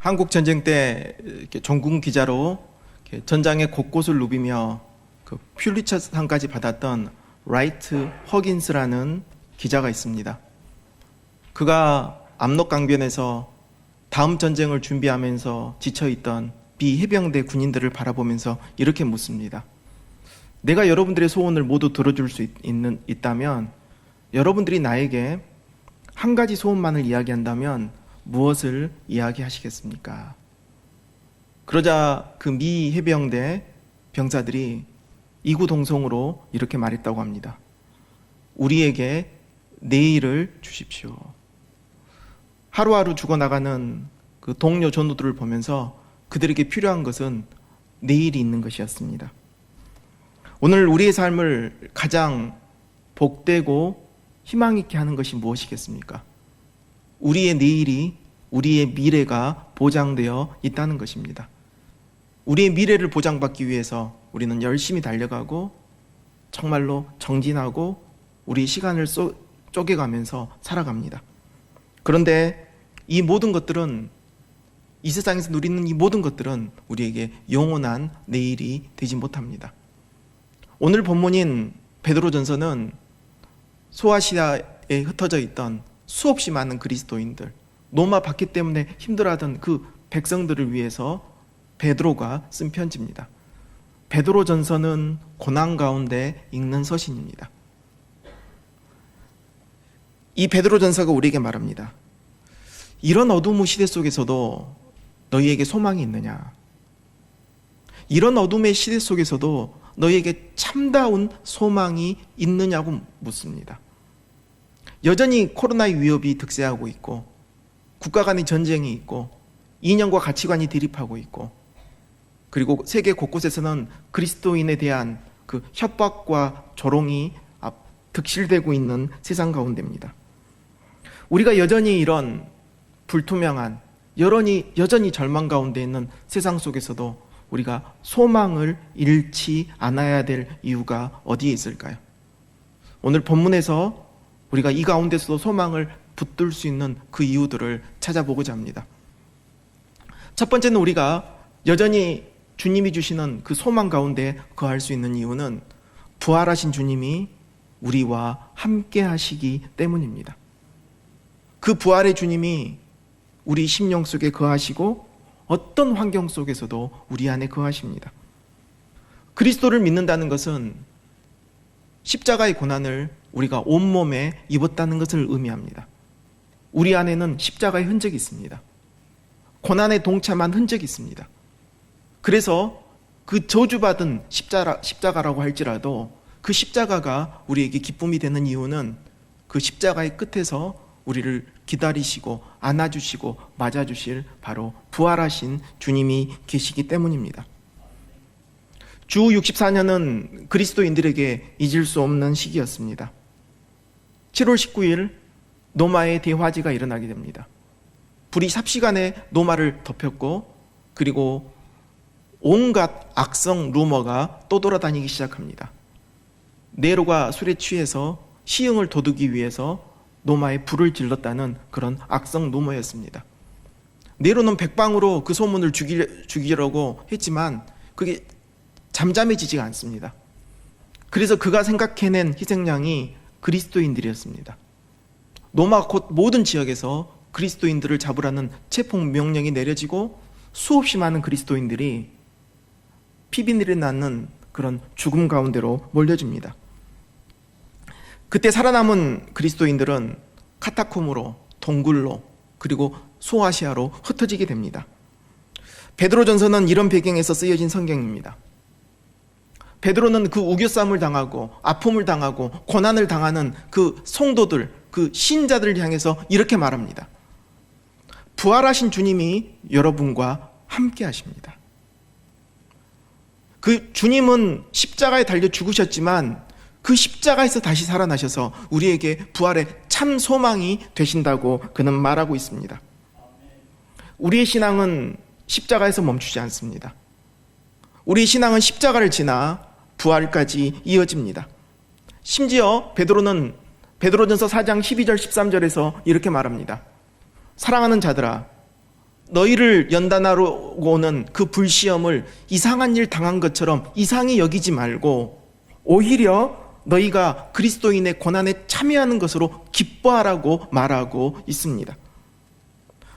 한국 전쟁 때 이렇게 전군 기자로 이렇게 전장의 곳곳을 누비며 그 퓰리처상까지 받았던 라이트 허긴스라는 기자가 있습니다. 그가 압록강변에서 다음 전쟁을 준비하면서 지쳐있던 비해병대 군인들을 바라보면서 이렇게 묻습니다. 내가 여러분들의 소원을 모두 들어줄 수 있다면 여러분들이 나에게 한 가지 소원만을 이야기한다면 무엇을 이야기하시겠습니까? 그러자 그 미 해병대 병사들이 이구동성으로 이렇게 말했다고 합니다. 우리에게 내일을 주십시오. 하루하루 죽어나가는 그 동료 전우들을 보면서 그들에게 필요한 것은 내일이 있는 것이었습니다. 오늘 우리의 삶을 가장 복되고 희망 있게 하는 것이 무엇이겠습니까? 우리의 내일이, 우리의 미래가 보장되어 있다는 것입니다. 우리의 미래를 보장받기 위해서 우리는 열심히 달려가고 정말로 정진하고 우리 시간을 쪼개가면서 살아갑니다. 그런데 이 모든 것들은, 이 세상에서 누리는 이 모든 것들은 우리에게 영원한 내일이 되지 못합니다. 오늘 본문인 베드로전서는 소아시아에 흩어져 있던 수없이 많은 그리스도인들, 로마 박해 때문에 힘들어하던 그 백성들을 위해서 베드로가 쓴 편지입니다. 베드로전서는 고난 가운데 읽는 서신입니다. 이 베드로전서가 우리에게 말합니다. 이런 어두운 시대 속에서도 너희에게 소망이 있느냐? 이런 어둠의 시대 속에서도 너희에게 참다운 소망이 있느냐고 묻습니다. 여전히 코로나의 위협이 득세하고 있고 국가 간의 전쟁이 있고 이념과 가치관이 대립하고 있고 그리고 세계 곳곳에서는 그리스도인에 대한 그 협박과 조롱이 득실되고 있는 세상 가운데입니다. 우리가 여전히 이런 불투명한 여전히 절망 가운데 있는 세상 속에서도 우리가 소망을 잃지 않아야 될 이유가 어디에 있을까요? 오늘 본문에서 우리가 이 가운데서도 소망을 붙들 수 있는 그 이유들을 찾아보고자 합니다. 첫 번째는 우리가 여전히 주님이 주시는 그 소망 가운데 거할 수 있는 이유는 부활하신 주님이 우리와 함께 하시기 때문입니다. 그 부활의 주님이 우리 심령 속에 거하시고 어떤 환경 속에서도 우리 안에 거하십니다. 그리스도를 믿는다는 것은 십자가의 고난을 우리가 온몸에 입었다는 것을 의미합니다. 우리 안에는 십자가의 흔적이 있습니다. 고난에 동참한 흔적이 있습니다. 그래서 그 저주받은 십자가라고 할지라도 그 십자가가 우리에게 기쁨이 되는 이유는 그 십자가의 끝에서 우리를 기다리시고 안아주시고 맞아주실 바로 부활하신 주님이 계시기 때문입니다. 주 64년은 그리스도인들에게 잊을 수 없는 시기였습니다. 7월 19일 노마의 대화재가 일어나게 됩니다. 불이 삽시간에 노마를 덮였고 그리고 온갖 악성 루머가 떠돌아다니기 시작합니다. 네로가 술에 취해서 시흥을 돋우기 위해서 노마에 불을 질렀다는 그런 악성 루머였습니다. 네로는 백방으로 그 소문을 죽이려고 했지만 그게 잠잠해지지가 않습니다. 그래서 그가 생각해낸 희생양이 그리스도인들이었습니다. 로마 곧 모든 지역에서 그리스도인들을 잡으라는 체포 명령이 내려지고 수없이 많은 그리스도인들이 피비린내 나는 그런 죽음 가운데로 몰려집니다. 그때 살아남은 그리스도인들은 카타콤으로, 동굴로, 그리고 소아시아로 흩어지게 됩니다. 베드로전서는 이런 배경에서 쓰여진 성경입니다. 베드로는 그 우겨쌈을 당하고 아픔을 당하고 고난을 당하는 그 성도들, 그 신자들을 향해서 이렇게 말합니다. 부활하신 주님이 여러분과 함께 하십니다. 그 주님은 십자가에 달려 죽으셨지만 그 십자가에서 다시 살아나셔서 우리에게 부활의 참 소망이 되신다고 그는 말하고 있습니다. 우리의 신앙은 십자가에서 멈추지 않습니다. 우리의 신앙은 십자가를 지나 부활까지 이어집니다. 심지어 베드로는 베드로전서 4장 12절 13절에서 이렇게 말합니다. 사랑하는 자들아, 너희를 연단하러 오는 그 불시험을 이상한 일 당한 것처럼 이상히 여기지 말고 오히려 너희가 그리스도인의 고난에 참여하는 것으로 기뻐하라고 말하고 있습니다.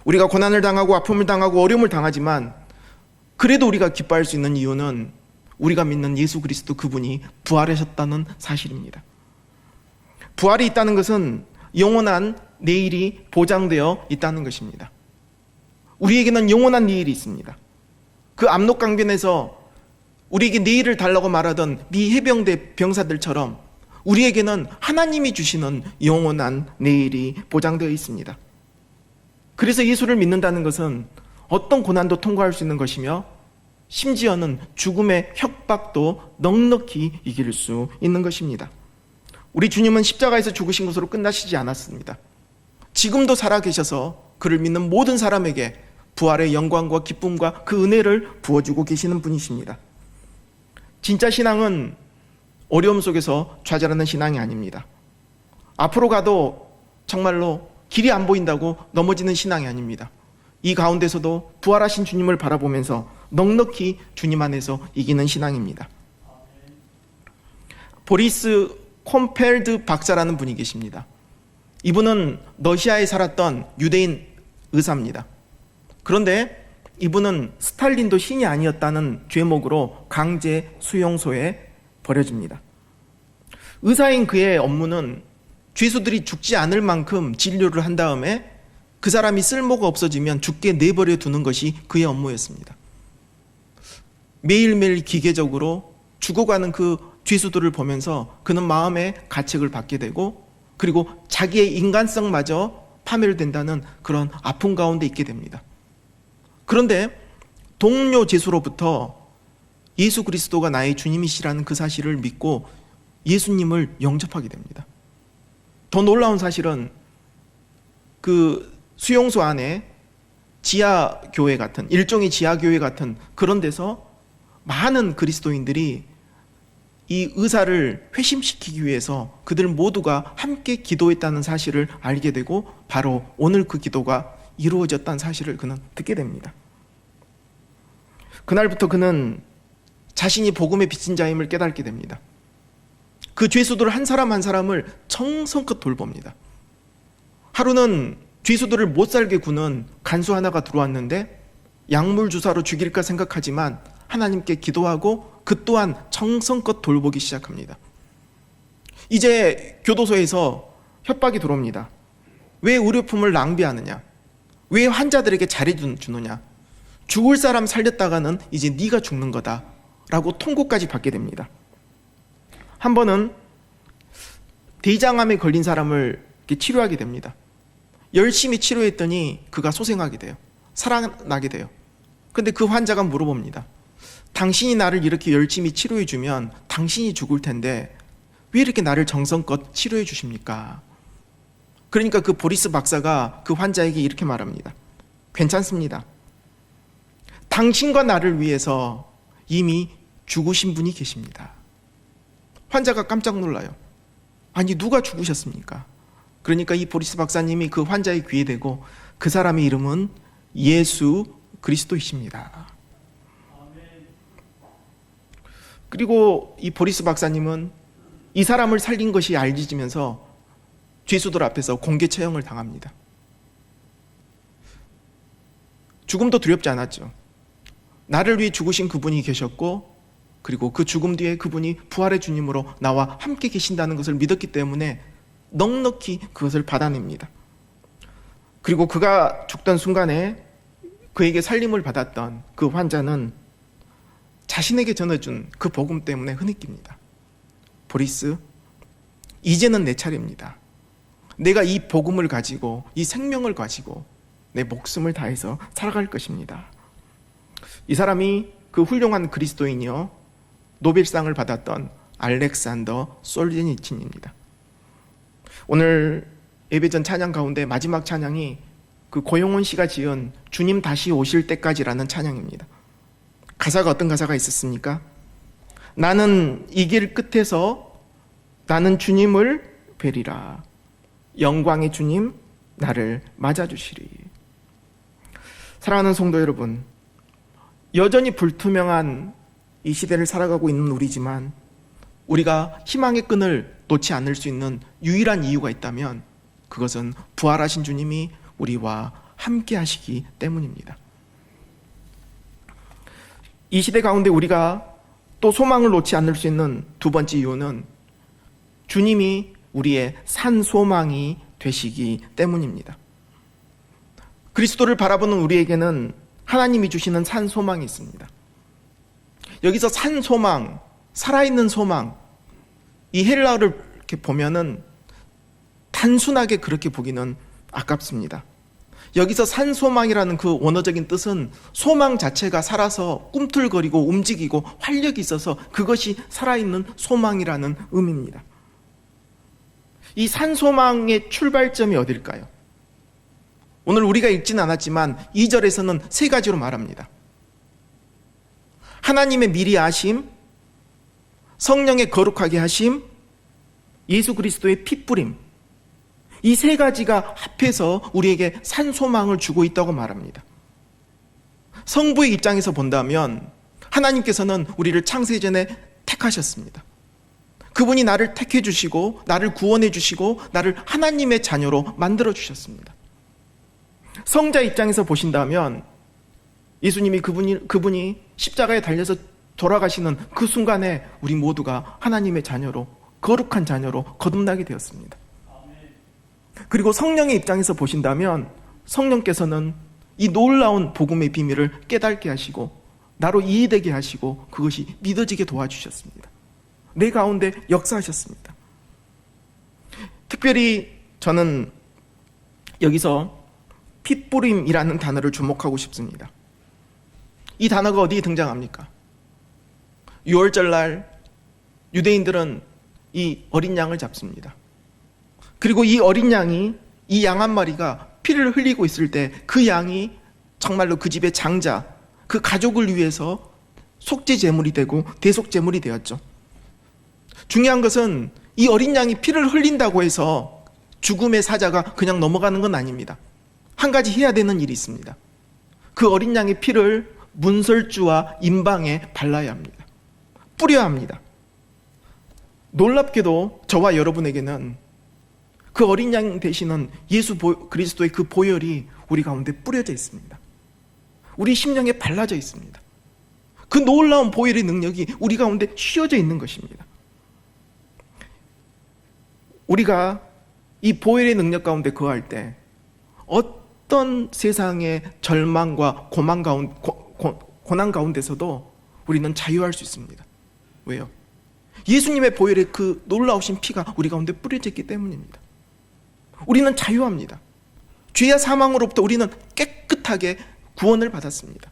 우리가 고난을 당하고 아픔을 당하고 어려움을 당하지만 그래도 우리가 기뻐할 수 있는 이유는 우리가 믿는 예수 그리스도 그분이 부활하셨다는 사실입니다. 부활이 있다는 것은 영원한 내일이 보장되어 있다는 것입니다. 우리에게는 영원한 내일이 있습니다. 그 압록강변에서 우리에게 내일을 달라고 말하던 미 해병대 병사들처럼 우리에게는 하나님이 주시는 영원한 내일이 보장되어 있습니다. 그래서 예수를 믿는다는 것은 어떤 고난도 통과할 수 있는 것이며 심지어는 죽음의 협박도 넉넉히 이길 수 있는 것입니다. 우리 주님은 십자가에서 죽으신 것으로 끝나시지 않았습니다. 지금도 살아계셔서 그를 믿는 모든 사람에게 부활의 영광과 기쁨과 그 은혜를 부어주고 계시는 분이십니다. 진짜 신앙은 어려움 속에서 좌절하는 신앙이 아닙니다. 앞으로 가도 정말로 길이 안 보인다고 넘어지는 신앙이 아닙니다. 이 가운데서도 부활하신 주님을 바라보면서 넉넉히 주님 안에서 이기는 신앙입니다. 보리스 콤펠드 박사라는 분이 계십니다. 이분은 러시아에 살았던 유대인 의사입니다. 그런데 이분은 스탈린도 신이 아니었다는 죄목으로 강제 수용소에 버려집니다. 의사인 그의 업무는 죄수들이 죽지 않을 만큼 진료를 한 다음에 그 사람이 쓸모가 없어지면 죽게 내버려 두는 것이 그의 업무였습니다. 매일매일 기계적으로 죽어가는 그 죄수들을 보면서 그는 마음의 가책을 받게 되고 그리고 자기의 인간성마저 파멸된다는 그런 아픔 가운데 있게 됩니다. 그런데 동료 죄수로부터 예수 그리스도가 나의 주님이시라는 그 사실을 믿고 예수님을 영접하게 됩니다. 더 놀라운 사실은 그 수용소 안에 지하교회 같은, 일종의 지하교회 같은 그런 데서 많은 그리스도인들이 이 의사를 회심시키기 위해서 그들 모두가 함께 기도했다는 사실을 알게 되고 바로 오늘 그 기도가 이루어졌다는 사실을 그는 듣게 됩니다. 그날부터 그는 자신이 복음의 빚진 자임을 깨닫게 됩니다. 그 죄수들 한 사람 한 사람을 정성껏 돌봅니다. 하루는 죄수들을 못 살게 구는 간수 하나가 들어왔는데 약물 주사로 죽일까 생각하지만 하나님께 기도하고 그 또한 정성껏 돌보기 시작합니다. 이제 교도소에서 협박이 들어옵니다. 왜 의료품을 낭비하느냐? 왜 환자들에게 잘해주느냐? 죽을 사람 살렸다가는 이제 네가 죽는 거다 라고 통고까지 받게 됩니다. 한 번은 대장암에 걸린 사람을 치료하게 됩니다. 열심히 치료했더니 그가 소생하게 돼요. 살아나게 돼요. 근데 그 환자가 물어봅니다. 당신이 나를 이렇게 열심히 치료해주면 당신이 죽을 텐데 왜 이렇게 나를 정성껏 치료해 주십니까? 그러니까 그 보리스 박사가 그 환자에게 이렇게 말합니다. 괜찮습니다. 당신과 나를 위해서 이미 죽으신 분이 계십니다. 환자가 깜짝 놀라요. 아니 누가 죽으셨습니까? 그러니까 이 보리스 박사님이 그 환자의 귀에 대고 그 사람의 이름은 예수 그리스도이십니다. 그리고 이 보리스 박사님은 이 사람을 살린 것이 알려지면서 죄수들 앞에서 공개 처형을 당합니다. 죽음도 두렵지 않았죠. 나를 위해 죽으신 그분이 계셨고 그리고 그 죽음 뒤에 그분이 부활의 주님으로 나와 함께 계신다는 것을 믿었기 때문에 넉넉히 그것을 받아냅니다. 그리고 그가 죽던 순간에 그에게 살림을 받았던 그 환자는 자신에게 전해준 그 복음 때문에 흐느낍니다. 보리스, 이제는 내 차례입니다. 내가 이 복음을 가지고 이 생명을 가지고 내 목숨을 다해서 살아갈 것입니다. 이 사람이 그 훌륭한 그리스도인이요 노벨상을 받았던 알렉산더 솔제니친입니다. 오늘 예배전 찬양 가운데 마지막 찬양이 그 고용훈 씨가 지은 주님 다시 오실 때까지라는 찬양입니다. 가사가 어떤 가사가 있었습니까? 나는 이 길 끝에서 나는 주님을 뵈리라. 영광의 주님 나를 맞아주시리. 사랑하는 성도 여러분, 여전히 불투명한 이 시대를 살아가고 있는 우리지만 우리가 희망의 끈을 놓지 않을 수 있는 유일한 이유가 있다면 그것은 부활하신 주님이 우리와 함께 하시기 때문입니다. 이 시대 가운데 우리가 또 소망을 놓지 않을 수 있는 두 번째 이유는 주님이 우리의 산 소망이 되시기 때문입니다. 그리스도를 바라보는 우리에게는 하나님이 주시는 산 소망이 있습니다. 여기서 산 소망, 살아있는 소망, 이 헬라어를 이렇게 보면은 단순하게 그렇게 보기는 아깝습니다. 여기서 산 소망이라는 그 원어적인 뜻은 소망 자체가 살아서 꿈틀거리고 움직이고 활력이 있어서 그것이 살아있는 소망이라는 의미입니다. 이 산 소망의 출발점이 어딜까요? 오늘 우리가 읽지는 않았지만 2절에서는 세 가지로 말합니다. 하나님의 미리 아심, 성령의 거룩하게 하심, 예수 그리스도의 피 뿌림, 이 세 가지가 합해서 우리에게 산 소망을 주고 있다고 말합니다. 성부의 입장에서 본다면 하나님께서는 우리를 창세 전에 택하셨습니다. 그분이 나를 택해 주시고 나를 구원해 주시고 나를 하나님의 자녀로 만들어 주셨습니다. 성자 입장에서 보신다면 예수님이 그분이 십자가에 달려서 돌아가시는 그 순간에 우리 모두가 하나님의 자녀로, 거룩한 자녀로 거듭나게 되었습니다. 그리고 성령의 입장에서 보신다면 성령께서는 이 놀라운 복음의 비밀을 깨닫게 하시고 나로 이해되게 하시고 그것이 믿어지게 도와주셨습니다. 내 가운데 역사하셨습니다. 특별히 저는 여기서 핏뿌림이라는 단어를 주목하고 싶습니다. 이 단어가 어디에 등장합니까? 6월절날 유대인들은 이 어린 양을 잡습니다. 그리고 이 어린 양이, 이 양 한 마리가 피를 흘리고 있을 때 그 양이 정말로 그 집의 장자, 그 가족을 위해서 속죄 제물이 되고 대속 제물이 되었죠. 중요한 것은 이 어린 양이 피를 흘린다고 해서 죽음의 사자가 그냥 넘어가는 건 아닙니다. 한 가지 해야 되는 일이 있습니다. 그 어린 양의 피를 문설주와 임방에 발라야 합니다. 뿌려야 합니다. 놀랍게도 저와 여러분에게는 그 어린 양 되시는 예수 그리스도의 그 보혈이 우리 가운데 뿌려져 있습니다. 우리 심령에 발라져 있습니다. 그 놀라운 보혈의 능력이 우리 가운데 씌워져 있는 것입니다. 우리가 이 보혈의 능력 가운데 거할 때 어떤 세상의 절망과 고난 가운데서도 우리는 자유할 수 있습니다. 왜요? 예수님의 보혈의 그 놀라우신 피가 우리 가운데 뿌려져 있기 때문입니다. 우리는 자유합니다. 죄와 사망으로부터 우리는 깨끗하게 구원을 받았습니다.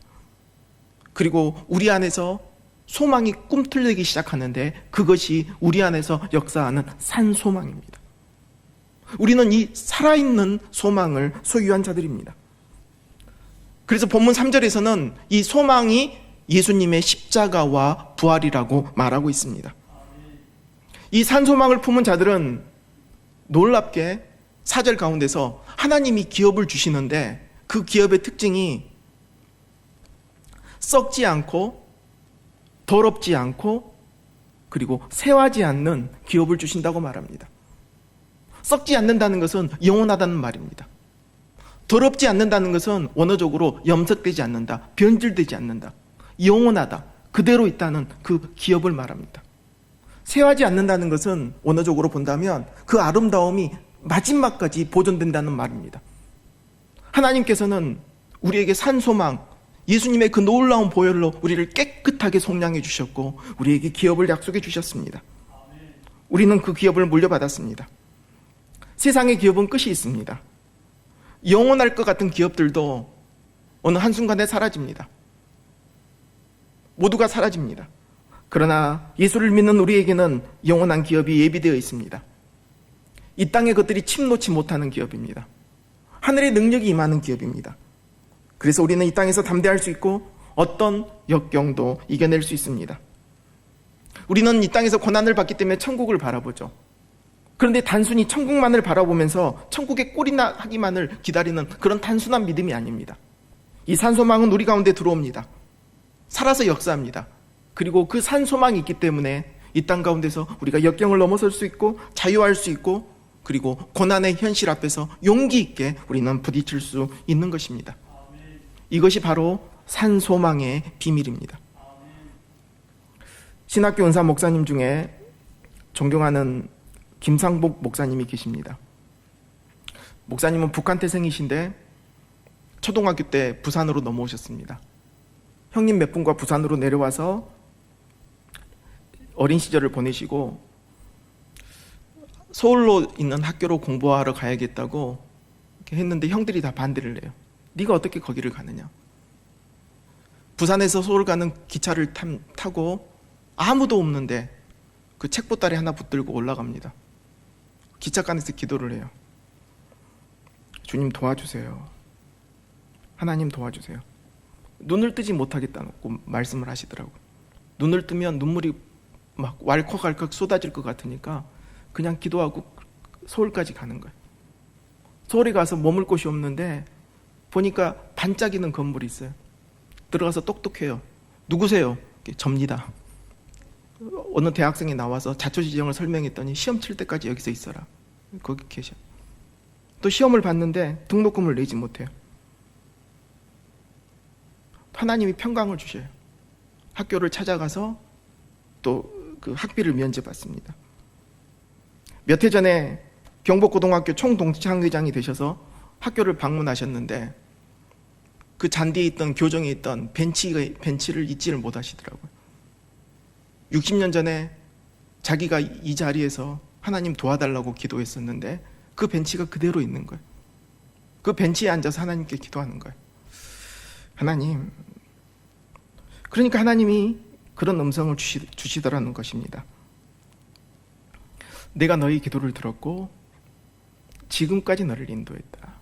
그리고 우리 안에서 소망이 꿈틀리기 시작하는데 그것이 우리 안에서 역사하는 산 소망입니다. 우리는 이 살아있는 소망을 소유한 자들입니다. 그래서 본문 3절에서는 이 소망이 예수님의 십자가와 부활이라고 말하고 있습니다. 이 산 소망을 품은 자들은 놀랍게 4절 가운데서 하나님이 기업을 주시는데 그 기업의 특징이 썩지 않고 더럽지 않고 그리고 쇠하지 않는 기업을 주신다고 말합니다. 썩지 않는다는 것은 영원하다는 말입니다. 더럽지 않는다는 것은 원어적으로 염색되지 않는다, 변질되지 않는다, 영원하다, 그대로 있다는 그 기업을 말합니다. 쇠하지 않는다는 것은 원어적으로 본다면 그 아름다움이 마지막까지 보존된다는 말입니다. 하나님께서는 우리에게 산 소망, 예수님의 그 놀라운 보혈로 우리를 깨끗하게 속량해 주셨고 우리에게 기업을 약속해 주셨습니다. 우리는 그 기업을 물려받았습니다. 세상의 기업은 끝이 있습니다. 영원할 것 같은 기업들도 어느 한순간에 사라집니다. 모두가 사라집니다. 그러나 예수를 믿는 우리에게는 영원한 기업이 예비되어 있습니다. 이 땅의 것들이 침노치 못하는 기업입니다. 하늘의 능력이 임하는 기업입니다. 그래서 우리는 이 땅에서 담대할 수 있고 어떤 역경도 이겨낼 수 있습니다. 우리는 이 땅에서 고난을 받기 때문에 천국을 바라보죠. 그런데 단순히 천국만을 바라보면서 천국의 꼴이나 하기만을 기다리는 그런 단순한 믿음이 아닙니다. 이 산소망은 우리 가운데 들어옵니다. 살아서 역사합니다. 그리고 그 산소망이 있기 때문에 이 땅 가운데서 우리가 역경을 넘어설 수 있고 자유할 수 있고, 그리고 고난의 현실 앞에서 용기 있게 우리는 부딪힐 수 있는 것입니다. 이것이 바로 산소망의 비밀입니다. 신학교 은사 목사님 중에 존경하는 김상복 목사님이 계십니다. 목사님은 북한 태생이신데 초등학교 때 부산으로 넘어오셨습니다. 형님 몇 분과 부산으로 내려와서 어린 시절을 보내시고 서울로 있는 학교로 공부하러 가야겠다고 이렇게 했는데 형들이 다 반대를 해요. 네가 어떻게 거기를 가느냐. 부산에서 서울 가는 기차를 타고 아무도 없는데 그 책보따리 하나 붙들고 올라갑니다. 기차간에서 기도를 해요. 주님 도와주세요. 하나님 도와주세요. 눈을 뜨지 못하겠다고 말씀을 하시더라고요. 눈을 뜨면 눈물이 막 왈컥왈컥 쏟아질 것 같으니까 그냥 기도하고 서울까지 가는 거예요. 서울에 가서 머물 곳이 없는데 보니까 반짝이는 건물이 있어요. 들어가서 똑똑해요. 누구세요? 접니다. 어느 대학생이 나와서 자초지정을 설명했더니 시험 칠 때까지 여기서 있어라. 거기 계셔. 또 시험을 봤는데 등록금을 내지 못해요. 하나님이 평강을 주셔요. 학교를 찾아가서 또 그 학비를 면제받습니다. 몇 해 전에 경복고등학교 총동창회장이 되셔서 학교를 방문하셨는데 그 잔디에 있던 교정에 있던 벤치를 잊지를 못하시더라고요. 60년 전에 자기가 이 자리에서 하나님 도와달라고 기도했었는데 그 벤치가 그대로 있는 거예요. 그 벤치에 앉아서 하나님께 기도하는 거예요. 하나님, 그러니까 하나님이 그런 음성을 주시더라는 것입니다. 내가 너희 기도를 들었고 지금까지 너를 인도했다.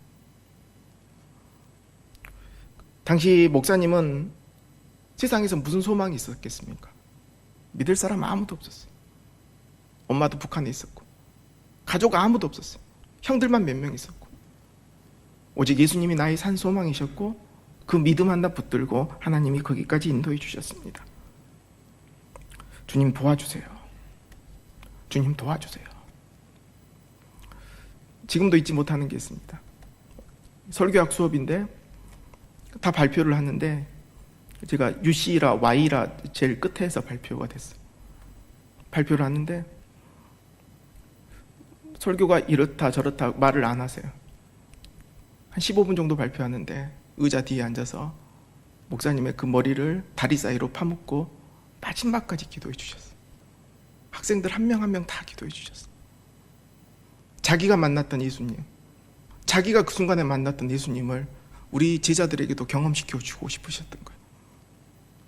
당시 목사님은 세상에서 무슨 소망이 있었겠습니까? 믿을 사람 아무도 없었어요. 엄마도 북한에 있었고 가족 아무도 없었어요. 형들만 몇 명 있었고 오직 예수님이 나의 산 소망이셨고 그 믿음 하나 붙들고 하나님이 거기까지 인도해 주셨습니다. 주님 도와주세요. 주님 도와주세요. 지금도 잊지 못하는 게 있습니다. 설교학 수업인데 다 발표를 하는데 제가 UC라 Y라 제일 끝에서 발표가 됐어요. 발표를 하는데 설교가 이렇다 저렇다 말을 안 하세요. 한 15분 정도 발표하는데 의자 뒤에 앉아서 목사님의 그 머리를 다리 사이로 파묻고 마지막까지 기도해 주셨어요. 학생들 한 명 한 명 다 기도해 주셨어요. 자기가 만났던 예수님, 자기가 그 순간에 만났던 예수님을 우리 제자들에게도 경험시켜 주고 싶으셨던 거예요.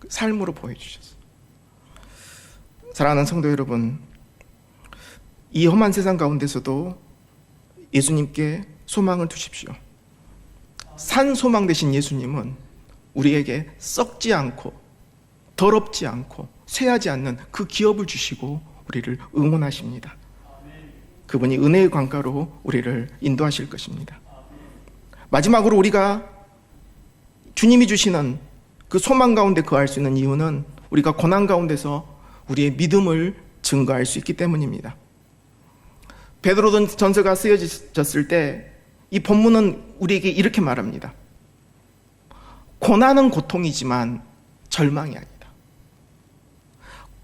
삶으로 보여주셨어요. 사랑하는 성도 여러분, 이 험한 세상 가운데서도 예수님께 소망을 두십시오. 산 소망 되신 예수님은 우리에게 썩지 않고 더럽지 않고 쇠하지 않는 그 기업을 주시고 우리를 응원하십니다. 그분이 은혜의 강가로 우리를 인도하실 것입니다. 마지막으로 우리가 주님이 주시는 그 소망 가운데 거할 수 있는 이유는 우리가 고난 가운데서 우리의 믿음을 증거할 수 있기 때문입니다. 베드로 전서가 쓰여졌을 때 이 본문은 우리에게 이렇게 말합니다. 고난은 고통이지만 절망이 아니다.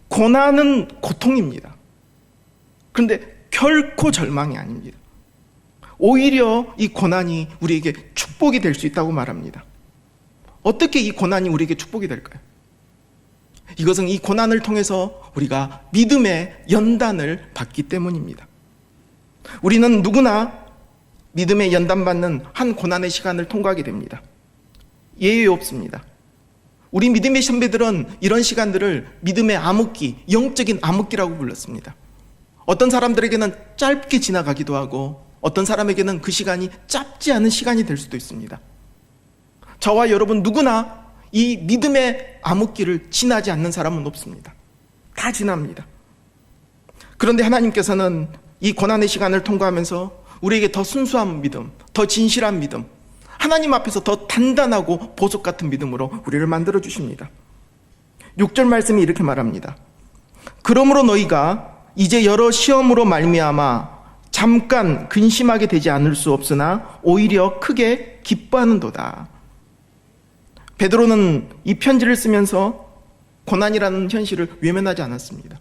고난은 고통입니다. 그런데 결코 절망이 아닙니다. 오히려 이 고난이 우리에게 축복이 될 수 있다고 말합니다. 어떻게 이 고난이 우리에게 축복이 될까요? 이것은 이 고난을 통해서 우리가 믿음의 연단을 받기 때문입니다. 우리는 누구나 믿음의 연단받는 한 고난의 시간을 통과하게 됩니다. 예외 없습니다. 우리 믿음의 선배들은 이런 시간들을 믿음의 암흑기, 영적인 암흑기라고 불렀습니다. 어떤 사람들에게는 짧게 지나가기도 하고 어떤 사람에게는 그 시간이 짧지 않은 시간이 될 수도 있습니다. 저와 여러분 누구나 이 믿음의 암흑기를 지나지 않는 사람은 없습니다. 다 지납니다. 그런데 하나님께서는 이 고난의 시간을 통과하면서 우리에게 더 순수한 믿음, 더 진실한 믿음, 하나님 앞에서 더 단단하고 보석 같은 믿음으로 우리를 만들어 주십니다. 6절 말씀이 이렇게 말합니다. 그러므로 너희가 이제 여러 시험으로 말미암아 잠깐 근심하게 되지 않을 수 없으나 오히려 크게 기뻐하는도다. 베드로는 이 편지를 쓰면서 고난이라는 현실을 외면하지 않았습니다.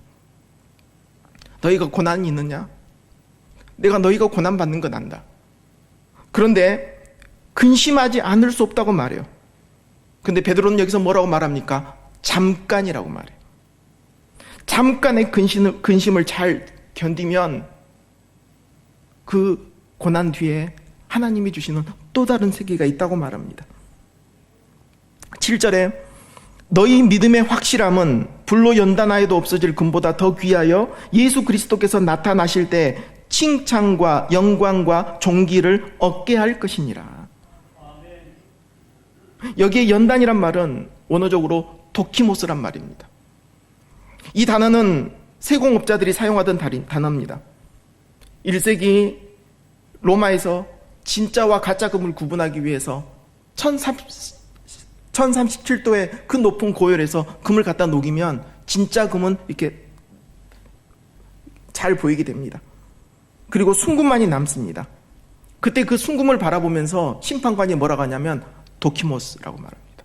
너희가 고난이 있느냐? 내가 너희가 고난받는 건 안다. 그런데 근심하지 않을 수 없다고 말해요. 근데 베드로는 여기서 뭐라고 말합니까? 잠깐이라고 말해요. 잠깐의 근심을 잘 견디면 그 고난 뒤에 하나님이 주시는 또 다른 세계가 있다고 말합니다. 7절에 너희 믿음의 확실함은 불로 연단하여도 없어질 금보다 더 귀하여 예수 그리스도께서 나타나실 때 칭찬과 영광과 존귀를 얻게 할 것이니라. 여기에 연단이란 말은 원어적으로 도키모스란 말입니다. 이 단어는 세공업자들이 사용하던 단어입니다. 1세기 로마에서 진짜와 가짜 금을 구분하기 위해서 1037도의 그 높은 고열에서 금을 갖다 녹이면 진짜 금은 이렇게 잘 보이게 됩니다. 그리고 순금만이 남습니다. 그때 그 순금을 바라보면서 심판관이 뭐라고 하냐면 도키모스라고 말합니다.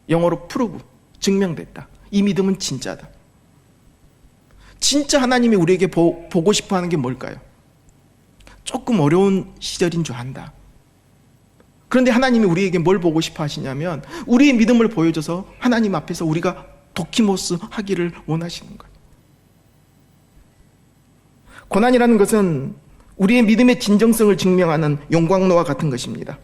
영어로 프루브, 증명됐다. 이 믿음은 진짜다. 진짜 하나님이 우리에게 보고 싶어 하는 게 뭘까요? 조금 어려운 시절인 줄 안다. 그런데 하나님이 우리에게 뭘 보고 싶어 하시냐면 우리의 믿음을 보여줘서 하나님 앞에서 우리가 도키모스 하기를 원하시는 거예요. 고난이라는 것은 우리의 믿음의 진정성을 증명하는 용광로와 같은 것입니다.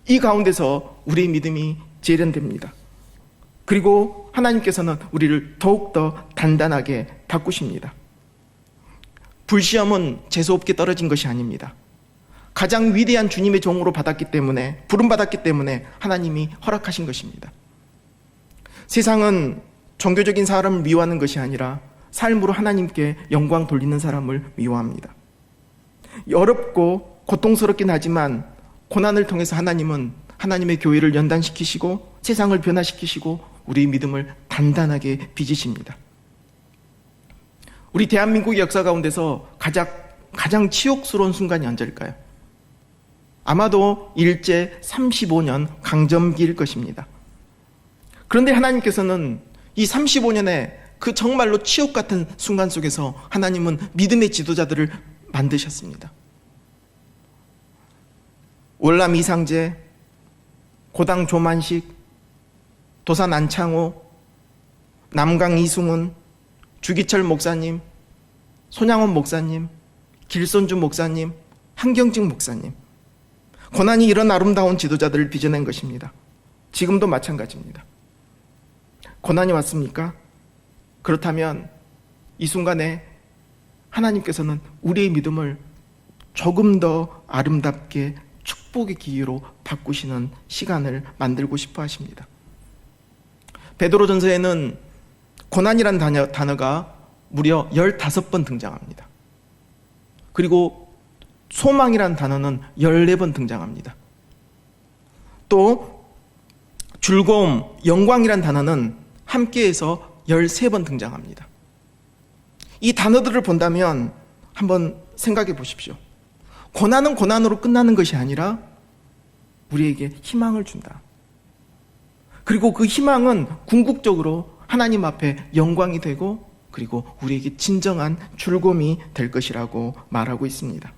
이 가운데서 우리의 믿음이 재련됩니다. 그리고 하나님께서는 우리를 더욱더 단단하게 바꾸십니다. 불시험은 재수없게 떨어진 것이 아닙니다. 가장 위대한 주님의 종으로 부름받았기 때문에 하나님이 허락하신 것입니다. 세상은 종교적인 사람을 미워하는 것이 아니라 삶으로 하나님께 영광 돌리는 사람을 미워합니다. 어렵고 고통스럽긴 하지만 고난을 통해서 하나님은 하나님의 교회를 연단시키시고 세상을 변화시키시고 우리의 믿음을 단단하게 빚으십니다. 우리 대한민국의 역사 가운데서 가장 치욕스러운 순간이 언제일까요? 아마도 일제 35년 강점기일 것입니다. 그런데 하나님께서는 이 35년의 그 정말로 치욕 같은 순간 속에서 하나님은 믿음의 지도자들을 만드셨습니다. 월남 이상재, 고당 조만식, 도산 안창호, 남강 이승훈, 주기철 목사님, 손양원 목사님, 길손주 목사님, 한경직 목사님, 고난이 이런 아름다운 지도자들을 빚어낸 것입니다. 지금도 마찬가지입니다. 고난이 왔습니까? 그렇다면 이 순간에 하나님께서는 우리의 믿음을 조금 더 아름답게 축복의 기회로 바꾸시는 시간을 만들고 싶어 하십니다. 베드로전서에는 고난이란 단어가 무려 15번 등장합니다. 그리고 소망이란 단어는 14번 등장합니다. 또 즐거움, 영광이란 단어는 함께해서 13번 등장합니다. 이 단어들을 본다면 한번 생각해 보십시오. 고난은 고난으로 끝나는 것이 아니라 우리에게 희망을 준다. 그리고 그 희망은 궁극적으로 하나님 앞에 영광이 되고 그리고 우리에게 진정한 즐거움이 될 것이라고 말하고 있습니다.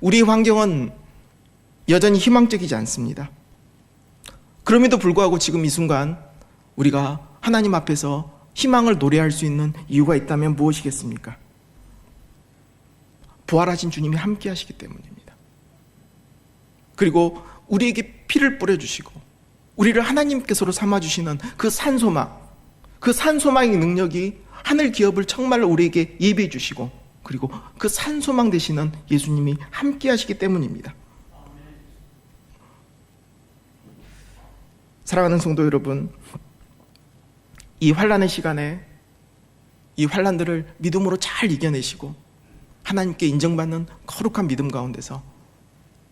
우리의 환경은 여전히 희망적이지 않습니다. 그럼에도 불구하고 지금 이 순간 우리가 하나님 앞에서 희망을 노래할 수 있는 이유가 있다면 무엇이겠습니까? 부활하신 주님이 함께 하시기 때문입니다. 그리고 우리에게 피를 뿌려주시고 우리를 하나님께서로 삼아주시는 그 산소망, 그 산소망의 능력이 하늘 기업을 정말 우리에게 예비해 주시고 그리고 그 산소망 되시는 예수님이 함께 하시기 때문입니다. 사랑하는 성도 여러분, 이 환난의 시간에 이 환난들을 믿음으로 잘 이겨내시고 하나님께 인정받는 거룩한 믿음 가운데서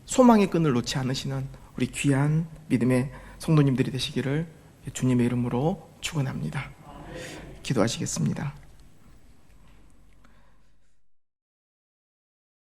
소망의 끈을 놓지 않으시는 우리 귀한 믿음의 성도님들이 되시기를 주님의 이름으로 축원합니다. 기도하시겠습니다.